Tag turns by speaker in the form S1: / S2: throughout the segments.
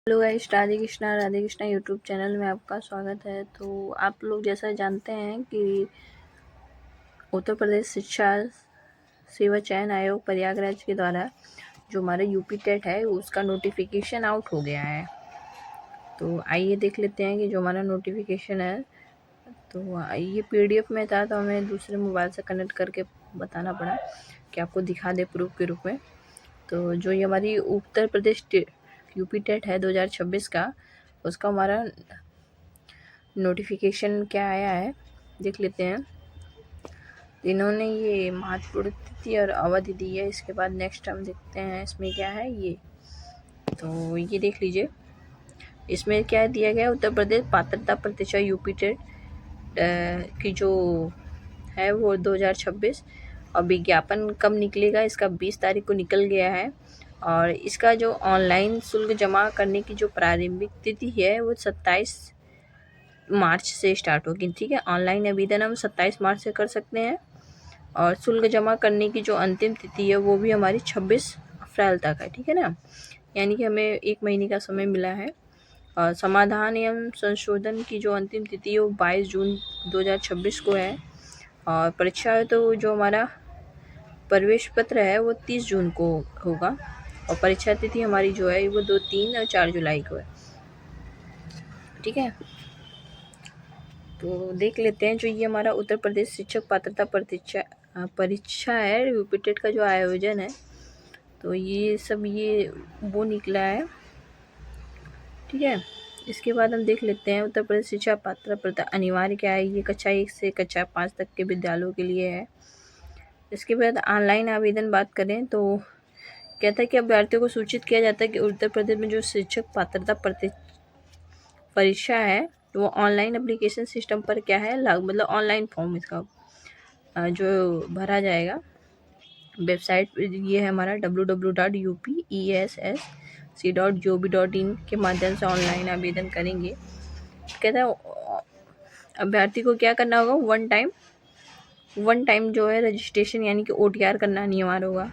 S1: Hello guys, Radhe Krishna YouTube channel में आपका स्वागत है। तो आप लोग जैसा जानते हैं कि उत्तर प्रदेश शिक्षा सेवा चयन आयोग प्रयागराज के द्वारा जो हमारा यूपी टेट है उसका नोटिफिकेशन आउट हो गया है। तो आइए देख लेते हैं कि जो हमारा नोटिफिकेशन है, तो ये पीडीएफ में था, तो हमें दूसरे मोबाइल से कनेक्ट करके बताना पड़ा कि आपको दिखा दे प्रूफ के रूप में। तो जो ये हमारी उत्तर प्रदेश यूपी टेट है 2026 का, उसका हमारा नोटिफिकेशन क्या आया है देख लेते हैं। इन्होंने ये महत्वपूर्ण तिथि और अवधि दी है। इसके बाद नेक्स्ट हम देखते हैं इसमें क्या है ये। तो ये देख लीजिए, इसमें क्या दिया गया, उत्तर प्रदेश पात्रता परीक्षा यूपी टेट की जो है वो 2026, और विज्ञापन कब निकलेगा, इसका 20 तारीख को निकल गया है। और इसका जो ऑनलाइन शुल्क जमा करने की जो प्रारंभिक तिथि है वो 27 मार्च से स्टार्ट होगी। ठीक है, ऑनलाइन आवेदन हम 27 मार्च से कर सकते हैं, और शुल्क जमा करने की जो अंतिम तिथि है वो भी हमारी 26 अप्रैल तक है। ठीक है ना, यानी कि हमें 1 महीने का समय मिला है। और समाधान एवं संशोधन की जो अंतिम तिथि है वो 22 जून 2026 को है। और परीक्षा तो जो हमारा प्रवेश पत्र है वो 30 जून को होगा, और परीक्षा तिथि हमारी जो है वो 2, 3 और 4 जुलाई को है। ठीक है, तो देख लेते हैं जो ये हमारा उत्तर प्रदेश शिक्षक पात्रता परीक्षा है यूपी टेट का जो आयोजन है, तो ये सब ये वो निकला है। ठीक है, इसके बाद हम देख लेते हैं उत्तर प्रदेश शिक्षा पात्रता अनिवार्य क्या है। ये कक्षा 1 से कक्षा 5 तक के विद्यालयों के लिए है। इसके बाद ऑनलाइन आवेदन बात करें तो कहता है कि अभ्यर्थियों को सूचित किया जाता है कि उत्तर प्रदेश में जो शिक्षक पात्रता परीक्षा है वो ऑनलाइन एप्लीकेशन सिस्टम पर क्या है मतलब ऑनलाइन फॉर्म इसका जो भरा जाएगा। वेबसाइट ये है हमारा www.upessc.gov.in के माध्यम से ऑनलाइन आवेदन करेंगे। कहता है अभ्यर्थी को क्या करना होगा, वन टाइम जो है रजिस्ट्रेशन यानी कि OTR करना अनिवार्य होगा।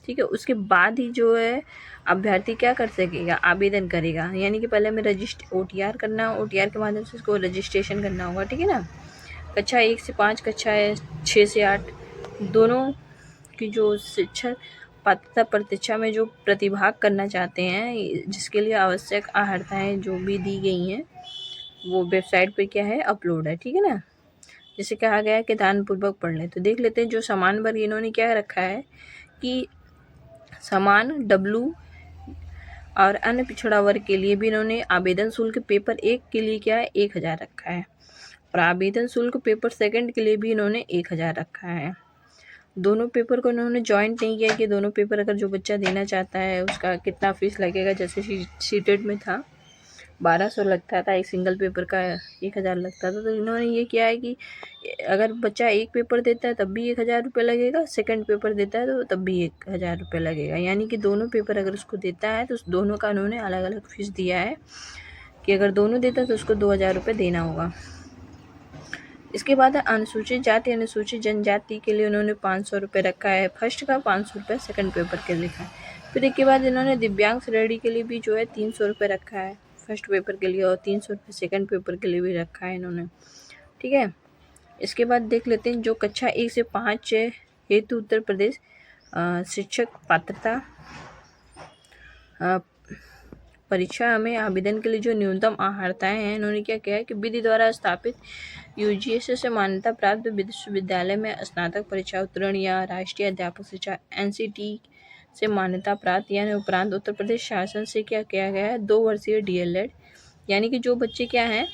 S1: ठीक है, उसके बाद ही जो है अभ्यर्थी क्या कर सकेगा, आवेदन करेगा। यानी कि पहले हमें OTR करना, OTR के माध्यम से इसको रजिस्ट्रेशन करना होगा। ठीक है ना, कक्षा 1 से 5, कक्षा 6 से 8 दोनों की जो शिक्षक पात्रता परीक्षा में जो प्रतिभाग करना चाहते हैं, जिसके लिए आवश्यक अर्हताएं जो भी दी गई हैं वो वेबसाइट पे क्या है अपलोड है। ठीक है ना, जैसे कहा गया है कि ध्यानपूर्वक पढ़ लें। तो देख लेते हैं जो समान वर्ग इन्होंने क्या रखा है कि समान W और अन्य पिछड़ा वर्ग के लिए भी इन्होंने आवेदन शुल्क पेपर 1 के लिए क्या है 1000 रखा है, और आवेदन शुल्क पेपर 2 के लिए भी इन्होंने 1000 रखा है। दोनों पेपर को इन्होंने जॉइंट नहीं किया कि दोनों पेपर अगर जो बच्चा देना चाहता है उसका कितना फीस लगेगा। जैसे सीटेट में था 1200 लगता था, एक सिंगल पेपर का 1000 लगता था। तो इन्होंने ये किया है कि अगर बच्चा एक पेपर देता है तब भी 1000 रुपये लगेगा, सेकंड पेपर देता है तो तब भी 1000 रुपये लगेगा। यानी कि दोनों पेपर अगर उसको देता है तो उस दोनों का उन्होंने अलग अलग फीस दिया है कि अगर दोनों देता है तो उसको 2000 रुपये देना होगा। इसके बाद अनुसूचित जाति अनुसूचित जनजाति के लिए उन्होंने 500 रुपये रखा है, फर्स्ट का 500 रुपये सेकंड पेपर के लिखा है। फिर इसके बाद इन्होंने दिव्यांग श्रेणी के लिए भी जो है 300 रुपये रखा है फर्स्ट पेपर के लिए, और 300 रुपये सेकंड पेपर के लिए भी रखा है इन्होंने। ठीक है, इसके बाद देख लेते हैं जो कक्षा 1 से 5 हेतु उत्तर प्रदेश शिक्षक पात्रता परीक्षा में आवेदन के लिए जो न्यूनतम अर्हताएं हैं, इन्होंने क्या किया है कि विधि द्वारा स्थापित UGC से मान्यता प्राप्त विश्वविद्यालय में स्नातक परीक्षा उत्तीर्ण या राष्ट्रीय अध्यापक शिक्षा NCT से मान्यता प्राप्त, यानी उपरांत उत्तर प्रदेश शासन से क्या किया गया है 2 वर्षीय DLED, यानी कि जो बच्चे क्या हैं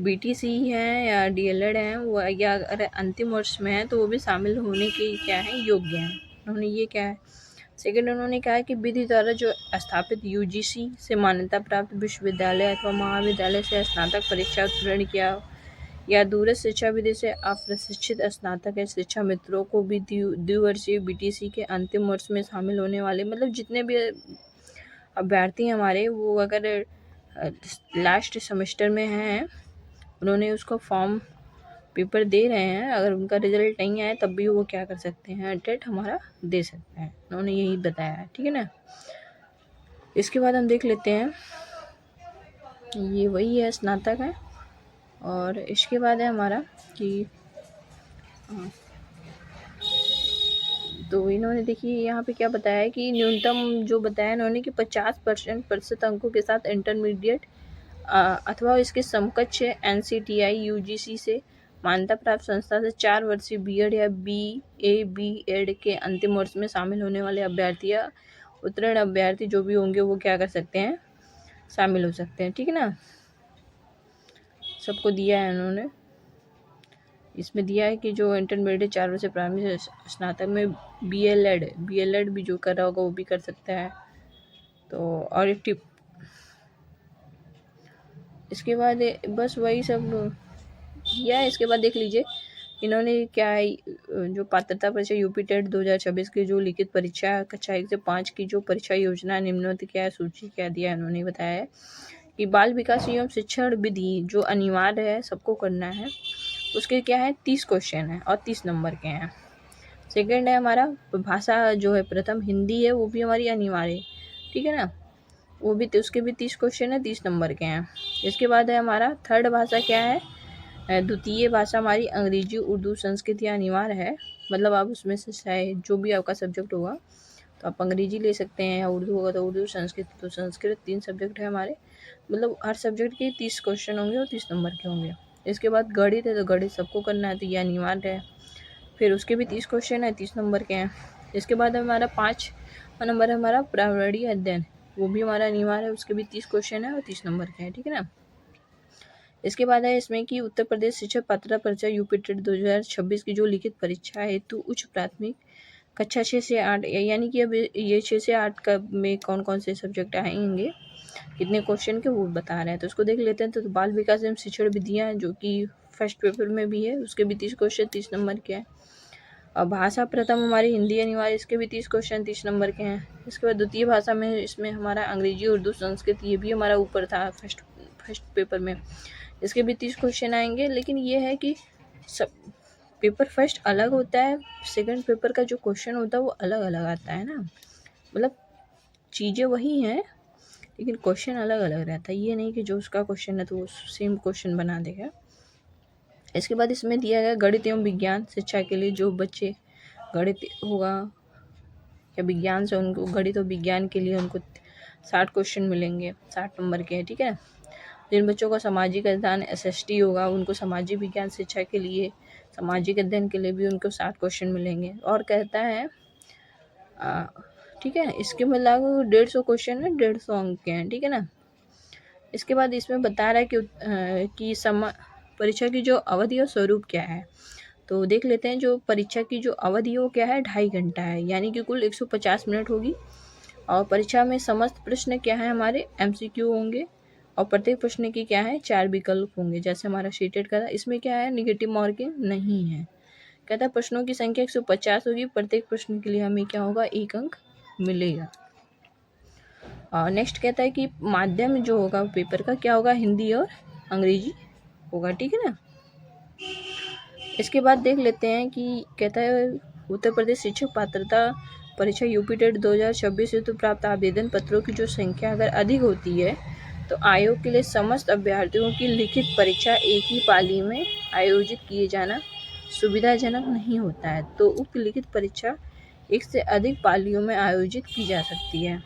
S1: BTC हैं या DLED हैं वो, या अगर अंतिम वर्ष में है तो वो भी शामिल होने के क्या है योग्य हैं। उन्होंने ये क्या है सेकेंड, उन्होंने कहा कि विधि द्वारा जो स्थापित UGC से मान्यता प्राप्त विश्वविद्यालय अथवा महाविद्यालय से स्नातक परीक्षा उत्तीर्ण किया, या दूरस्थ शिक्षा विधि से अप्रशिक्षित स्नातक या शिक्षा मित्रों को भी द्विवर्षीय BTC के अंतिम वर्ष में शामिल होने वाले, मतलब जितने भी अभ्यर्थी हमारे वो अगर लास्ट सेमेस्टर में हैं, उन्होंने उसको फॉर्म पेपर दे रहे हैं, अगर उनका रिजल्ट नहीं आया तब भी वो क्या कर सकते हैं टेट हमारा दे सकते हैं। उन्होंने यही बताया है। ठीक है ना, इसके बाद हम देख लेते हैं, ये वही है, स्नातक है। और इसके बाद है हमारा कि तो इन्होंने देखिए यहाँ पे क्या बताया है कि न्यूनतम जो बताया इन्होंने कि 50% अंकों के साथ इंटरमीडिएट अथवा इसके समकक्ष NCTI UGC से मान्यता प्राप्त संस्था से 4 वर्षीय बीएड या BA के अंतिम वर्ष में शामिल होने वाले अभ्यर्थी या उत्तीर्ण अभ्यर्थी जो भी होंगे वो क्या कर सकते हैं, शामिल हो सकते हैं। ठीक है ना, सबको दिया है उन्होंने। इसमें दिया है कि जो इंटरमीडिएट 4 वर्ष से प्रारंभिक स्नातक में BLED भी जो कर रहा होगा वो भी कर सकता है। तो और एक टिप, इसके बाद बस वही सब दिया है। इसके बाद देख लीजिए इन्होंने क्या है, जो पात्रता परीक्षा यूपी टेट 2026 की जो लिखित परीक्षा कक्षा 1 से 5 की जो परीक्षा योजना निम्नलिखित क्या है, सूची क्या दिया है उन्होंने बताया है कि बाल विकास एवं शिक्षण विधि जो अनिवार्य है सबको करना है, उसके क्या है 30 क्वेश्चन है और 30 नंबर के हैं। सेकंड है हमारा भाषा जो है प्रथम हिंदी है, वो भी हमारी अनिवार्य है। ठीक है ना, वो भी उसके भी 30 क्वेश्चन है, 30 नंबर के हैं। इसके बाद है हमारा थर्ड भाषा क्या है, द्वितीय भाषा हमारी अंग्रेजी उर्दू संस्कृत या अनिवार्य है। मतलब आप उसमें से चाहे जो भी आपका सब्जेक्ट होगा तो आप अंग्रेजी ले सकते हैं, या उर्दू होगा तो उर्दू, संस्कृत तो संस्कृत। 3 सब्जेक्ट है हमारे, मतलब हर सब्जेक्ट के 30 क्वेश्चन होंगे और 30 नंबर के होंगे। इसके बाद गणित है, तो गणित सबको करना है तो ये अनिवार्य है। फिर उसके भी 30 क्वेश्चन है, 30 नंबर के हैं। इसके बाद हमारा 5 नंबर है हमारा प्रारंभिक अध्ययन, वो भी हमारा अनिवार्य है, उसके भी 30 क्वेश्चन है और 30 नंबर के हैं। ठीक है ना, इसके बाद है इसमें कि उत्तर प्रदेश शिक्षक पात्रता परीक्षा यूपी टेट 2026 की जो लिखित परीक्षा है हेतु उच्च प्राथमिक कक्षा 6 से 8, यानी कि अब ये 6 से 8 का में कौन कौन से सब्जेक्ट आएंगे, कितने क्वेश्चन के वो बता रहे हैं। तो उसको देख लेते हैं। तो बाल विकास एवं शिक्षण विधियाँ जो कि फर्स्ट पेपर में भी है, उसके भी 30 क्वेश्चन 30 नंबर के हैं। और भाषा प्रथम हमारी हिंदी अनिवार्य, इसके भी 30 क्वेश्चन 30 नंबर के हैं। इसके बाद द्वितीय भाषा में इसमें हमारा अंग्रेजी उर्दू संस्कृत, ये भी हमारा ऊपर था फर्स्ट पेपर में, इसके भी 30 क्वेश्चन आएंगे। लेकिन ये है कि सब पेपर फर्स्ट अलग होता है, सेकंड पेपर का जो क्वेश्चन होता है वो अलग अलग आता है ना, मतलब चीज़ें वही हैं लेकिन क्वेश्चन अलग अलग रहता है। ये नहीं कि जो उसका क्वेश्चन है तो वो सेम क्वेश्चन बना देगा। इसके बाद इसमें दिया गया गणित एवं विज्ञान शिक्षा के लिए जो बच्चे गणित होगा या विज्ञान से, उनको गणित और विज्ञान के लिए उनको 60 क्वेश्चन मिलेंगे, 60 नंबर के हैं। ठीक है, जिन बच्चों का सामाजिक अध्ययन SST होगा उनको सामाजिक विज्ञान शिक्षा के लिए, सामाजिक अध्ययन के लिए भी उनको 60 क्वेश्चन मिलेंगे। और कहता है ठीक है, इसके में लागू 150 क्वेश्चन है, 150 अंक के हैं। ठीक है ना, इसके बाद इसमें बता रहा है कि परीक्षा की जो अवधि और स्वरूप क्या है। तो देख लेते हैं, जो परीक्षा की जो अवधि है वो क्या है, 2.5 घंटा है, यानी कि कुल 150 मिनट होगी। और परीक्षा में समस्त प्रश्न क्या है हमारे MCQ होंगे, और प्रत्येक प्रश्न की क्या है 4 विकल्प होंगे, जैसे हमारा सीटेट का था। इसमें क्या है, निगेटिव मार्किंग नहीं है। कहता है प्रश्नों की संख्या 150 होगी, प्रत्येक प्रश्न के लिए हमें क्या होगा, 1 अंक मिलेगा। और नेक्स्ट कहता है कि माध्यम जो होगा पेपर का क्या होगा, हिंदी और अंग्रेजी होगा। ठीक है ना, इसके बाद देख लेते हैं कि कहता है उत्तर प्रदेश शिक्षक पात्रता परीक्षा यूपी टेट 2026 हेतु प्राप्त आवेदन पत्रों की जो संख्या अगर अधिक होती है तो आयोग के लिए समस्त अभ्यर्थियों की लिखित परीक्षा एक ही पाली में आयोजित किए जाना सुविधाजनक नहीं होता है। तो उक्त लिखित परीक्षा एक से अधिक पालियों में आयोजित की जा सकती है।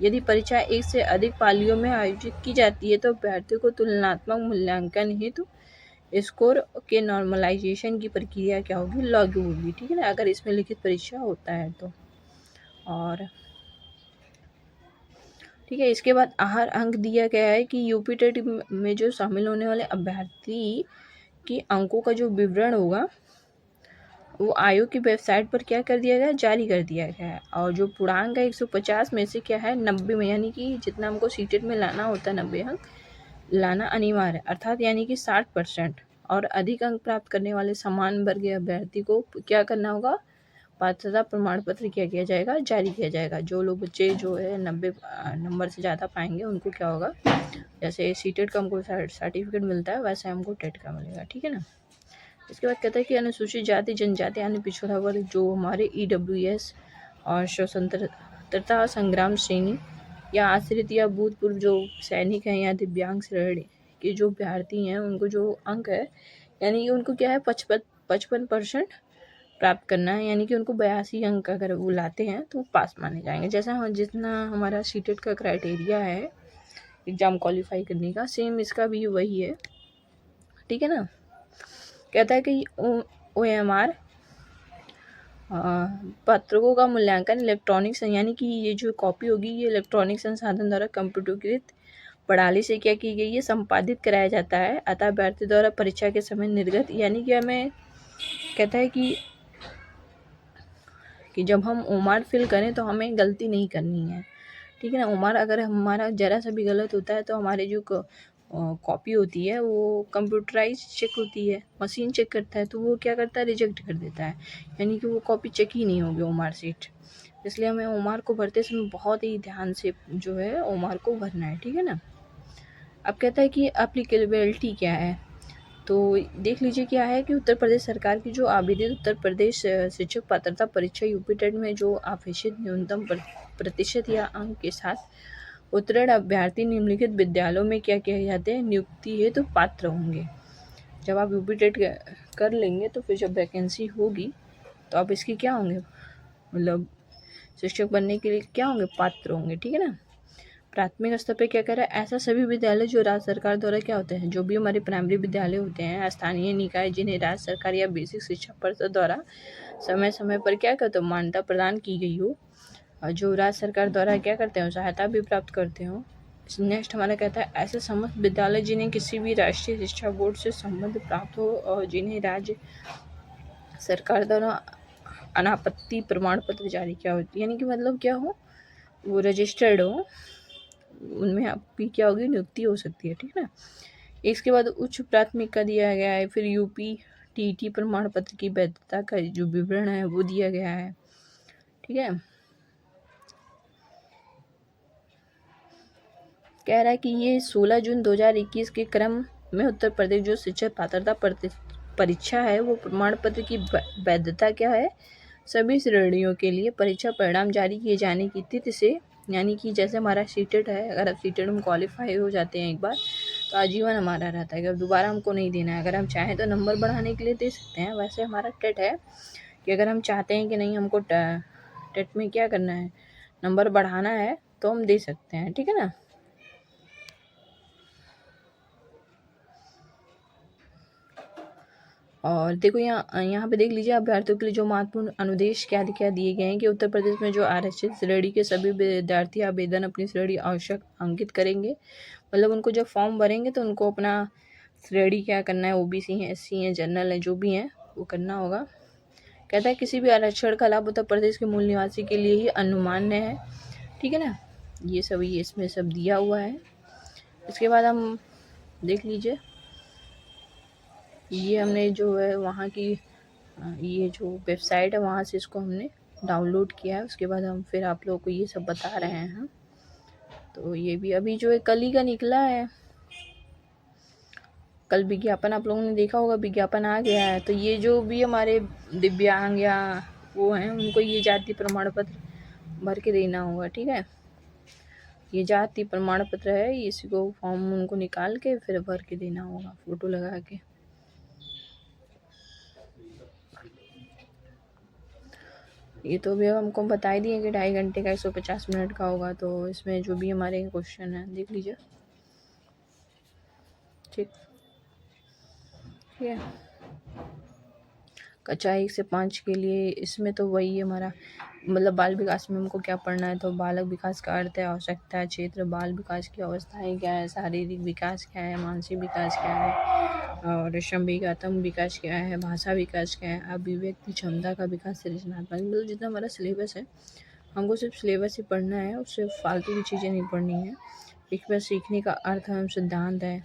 S1: यदि परीक्षा एक से अधिक पालियों में आयोजित की जाती है तो अभ्यर्थियों को तुलनात्मक मूल्यांकन हेतु स्कोर के नॉर्मलाइजेशन की प्रक्रिया क्या होगी, लागू होगी। ठीक है ना, अगर इसमें लिखित परीक्षा होता है तो। और ठीक है, इसके बाद आहार अंक दिया गया है कि यूपी टेट में जो शामिल होने वाले अभ्यर्थी की अंकों का जो विवरण होगा वो आयोग की वेबसाइट पर क्या कर दिया गया, जारी कर दिया गया है। और जो पूर्णांक है 150 में से क्या है 90 में, यानी कि जितना हमको सीटेट में लाना होता है 90 अंक लाना अनिवार्य है, अर्थात यानी कि 60%। और अधिक अंक प्राप्त करने वाले समान वर्गीय अभ्यर्थी को क्या करना होगा, पात्रता प्रमाण पत्र क्या किया जाएगा, जारी किया जाएगा। जो लोग बच्चे जो है 90 नंबर से ज़्यादा पाएंगे उनको क्या होगा, जैसे सीटेट का हमको सर्टिफिकेट मिलता है वैसे हमको टेट का मिलेगा। ठीक है ना, इसके बाद कहता है कि अनुसूचित जाति जनजाति यानी पिछड़ा वर्ग जो हमारे EWS और स्वतंत्रता संग्राम श्रेणी या आश्रित या भूतपूर्व जो सैनिक हैं या दिव्यांग श्रेणी के जो अभ्यर्थी हैं उनको जो अंक है यानी कि उनको क्या है 55% प्राप्त करना है, यानी कि उनको 82 अंक अगर वो लाते हैं तो वो पास माने जाएंगे। जैसा जितना हमारा सीटेट का क्राइटेरिया है एग्ज़ाम क्वालिफाई करने का, सेम इसका भी वही है, ठीक है ना। कहता है कि OMR पत्रकों का मूल्यांकन इलेक्ट्रॉनिक्स यानी कि ये जो कॉपी होगी ये इलेक्ट्रॉनिक संसाधन द्वारा कंप्यूटरीकृत प्रणाली से क्या की गई है, संपादित कराया जाता है। अतः अभ्यर्थी द्वारा परीक्षा के समय निर्गत यानी कि हमें कहता है कि जब हम OMR फिल करें तो हमें गलती नहीं करनी है, ठीक है ना। OMR अगर हमारा ज़रा सा भी गलत होता है तो हमारे जो कॉपी होती है वो कंप्यूटराइज चेक होती है, मशीन चेक करता है, तो वो क्या करता है, रिजेक्ट कर देता है, यानी कि वो कॉपी चेक ही नहीं होगी OMR सीट। इसलिए हमें OMR को भरते समय बहुत ही ध्यान से जो है OMR को भरना है, ठीक है ना। अब कहता है कि एप्लीकेबिलिटी क्या है, तो देख लीजिए क्या है कि उत्तर प्रदेश सरकार की जो आवेदित उत्तर प्रदेश शिक्षक पात्रता परीक्षा यूपी टेट में जो अपेक्षित न्यूनतम प्रतिशत या अंक के साथ उत्तीर्ण अभ्यर्थी निम्नलिखित विद्यालयों में क्या किए जाते हैं, नियुक्ति हेतु पात्र होंगे। जब आप यूपी टेट कर लेंगे तो फिर जब वैकेंसी होगी तो आप इसकी क्या होंगे, मतलब शिक्षक बनने के लिए क्या होंगे, पात्र होंगे, ठीक है ना। प्राथमिक स्तर पे क्या कह रहा है, ऐसा सभी विद्यालय जो राज्य सरकार द्वारा क्या होते हैं, जो भी हमारे प्राइमरी विद्यालय होते हैं, स्थानीय निकाय जिन्हें राज्य सरकार या बेसिक शिक्षा परिषद द्वारा समय समय पर क्या कहते हो, मान्यता प्रदान की गई हो, और जो राज्य सरकार द्वारा क्या करते हैं, सहायता भी प्राप्त करते हो। नेक्स्ट हमारा कहता है ऐसे समस्त विद्यालय जिन्हें किसी भी राष्ट्रीय शिक्षा बोर्ड से संबंध प्राप्त हो और जिन्हें राज्य सरकार द्वारा अनापत्ति प्रमाण पत्र जारी किया हो, यानी कि मतलब क्या हो, वो रजिस्टर्ड हो, उनमें आपकी क्या होगी, नियुक्ति हो सकती है, ठीक है ना। इसके बाद उच्च प्राथमिक का दिया गया है, फिर यूपी टीटी प्रमाण पत्र की वैधता का जो विवरण है वो दिया गया है, ठीक है। कह रहा है कि ये 16 जून 2021 के क्रम में उत्तर प्रदेश जो शिक्षक पात्रता परीक्षा है वो प्रमाण पत्र की वैधता क्या है, सभी श्रेणियों के लिए परीक्षा परिणाम जारी किए जाने की तिथि से, यानी कि जैसे हमारा सीटेट है, अगर आप सीटेट में क्वालिफाई हो जाते हैं एक बार तो आजीवन हमारा रहता है कि अब दोबारा हमको नहीं देना है। अगर हम चाहें तो नंबर बढ़ाने के लिए दे सकते हैं, वैसे हमारा टेट है कि अगर हम चाहते हैं कि नहीं हमको टेट में क्या करना है, नंबर बढ़ाना है तो हम दे सकते हैं, ठीक है ना। और देखो यहाँ पे देख लीजिए अभ्यर्थियों के लिए जो महत्वपूर्ण अनुदेश क्या दिए गए हैं कि उत्तर प्रदेश में जो आरक्षित श्रेणी के सभी विद्यार्थी आवेदन अपनी श्रेणी आवश्यक अंकित करेंगे, मतलब उनको जब फॉर्म भरेंगे तो उनको अपना श्रेणी क्या करना है, OBC है, SC है, जनरल है, जो भी हैं वो करना होगा। कहता है किसी भी आरक्षण का लाभ उत्तर प्रदेश के मूल निवासी के लिए ही अनुमान्य है, ठीक है ना। ये सभी इसमें सब दिया हुआ है। इसके बाद हम देख लीजिए ये हमने जो है वहाँ की ये जो वेबसाइट है वहाँ से इसको हमने डाउनलोड किया है। उसके बाद हम फिर आप लोगों को ये सब बता रहे हैं हम। तो ये भी अभी जो है कल ही का निकला है, कल विज्ञापन आप लोगों ने देखा होगा, विज्ञापन आ गया है। तो ये जो भी हमारे दिव्यांग या वो हैं उनको ये जाति प्रमाण पत्र भर के देना होगा, ठीक है। ये जाति प्रमाण पत्र है, इसी को फॉर्म उनको निकाल के फिर भर के देना होगा, फ़ोटो लगा के। ये तो भी हमको बता ही दिए कि 2.5 घंटे का 150 मिनट का होगा। तो इसमें जो भी हमारे क्वेश्चन है देख लीजिए, ठीक है। कक्षा 1 से 5 के लिए इसमें तो वही हमारा मतलब बाल विकास में हमको क्या पढ़ना है, तो बालक विकास का अर्थ है, आवश्यकता, क्षेत्र, बाल विकास की अवस्थाएं क्या है, शारीरिक विकास क्या है, मानसिक विकास क्या है, और संवेगात्मक विकास क्या है, भाषा विकास क्या है, अभिव्यक्ति क्षमता का विकास, सृजनात्मक, मतलब जितना हमारा सिलेबस है हमको सिर्फ सिलेबस ही पढ़ना है, उससे फालतू की चीज़ें नहीं पढ़नी है। एक बार सीखने का अर्थ है, सिद्धांत है,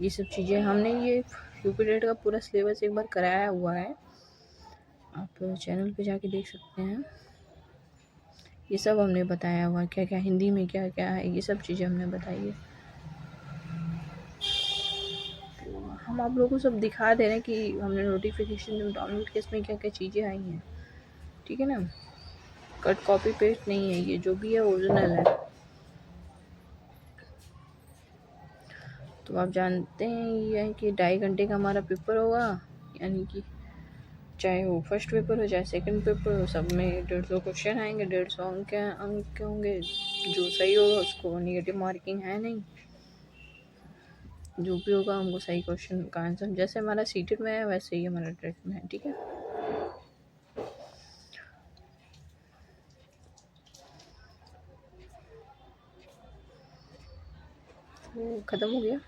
S1: ये सब चीज़ें हमने ये यूपी टेट का पूरा सिलेबस एक बार कराया हुआ है, आप चैनल पे जाके देख सकते हैं। ये सब हमने बताया हुआ, क्या क्या हिंदी में क्या क्या है, ये सब चीज़ें हमने बताई है। तो हम आप लोगों को सब दिखा दे रहे हैं कि हमने नोटिफिकेशन डाउनलोड किया, इसमें क्या क्या चीज़ें आई हैं, ठीक है ना। कट कॉपी पेस्ट नहीं है, ये जो भी है ओरिजिनल है। तो आप जानते हैं ये कि 2.5 घंटे का हमारा पेपर होगा, यानी कि चाहे वो फर्स्ट पेपर हो चाहे सेकंड पेपर हो, सब में 150 क्वेश्चन आएंगे, 150 अंक होंगे। जो सही होगा उसको नेगेटिव मार्किंग है नहीं, जो भी होगा हमको सही क्वेश्चन का आंसर, जैसे हमारा सीटेड में है वैसे ही हमारा टेट में है, ठीक है। वो ख़त्म हो गया।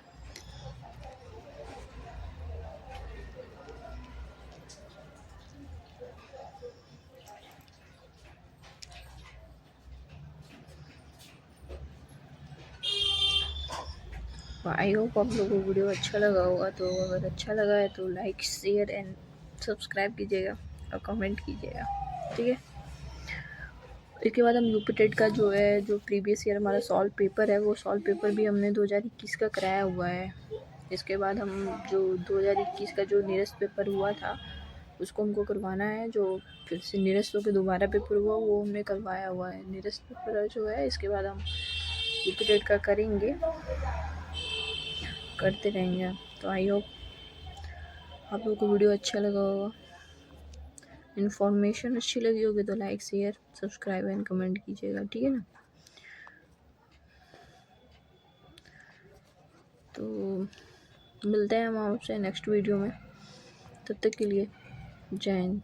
S1: आई होप आप लोगों को वीडियो अच्छा लगा होगा। तो अगर अच्छा लगा है तो लाइक शेयर एंड सब्सक्राइब कीजिएगा और कमेंट कीजिएगा, ठीक है। इसके बाद हम यूपी टेट का जो है, जो प्रीवियस ईयर हमारा सॉल्व पेपर है, वो सॉल्व पेपर भी हमने 2021 का कराया हुआ है। इसके बाद हम जो 2021 का जो नियरेस्ट पेपर हुआ था उसको हमको करवाना है। जो फिर से नियरेस्ट होकर दोबारा पेपर हुआ वो हमने करवाया हुआ है। नियरेस्ट पेपर जो है इसके बाद हम यूपी टेट का करेंगे, करते रहेंगे। तो आई होप आप लोगों को वीडियो अच्छा लगा होगा, इन्फॉर्मेशन अच्छी लगी होगी तो like share subscribe and comment कीजिएगा, ठीक है ना। तो मिलते हैं हम आपसे नेक्स्ट वीडियो में, तब तक के लिए जय हिंद।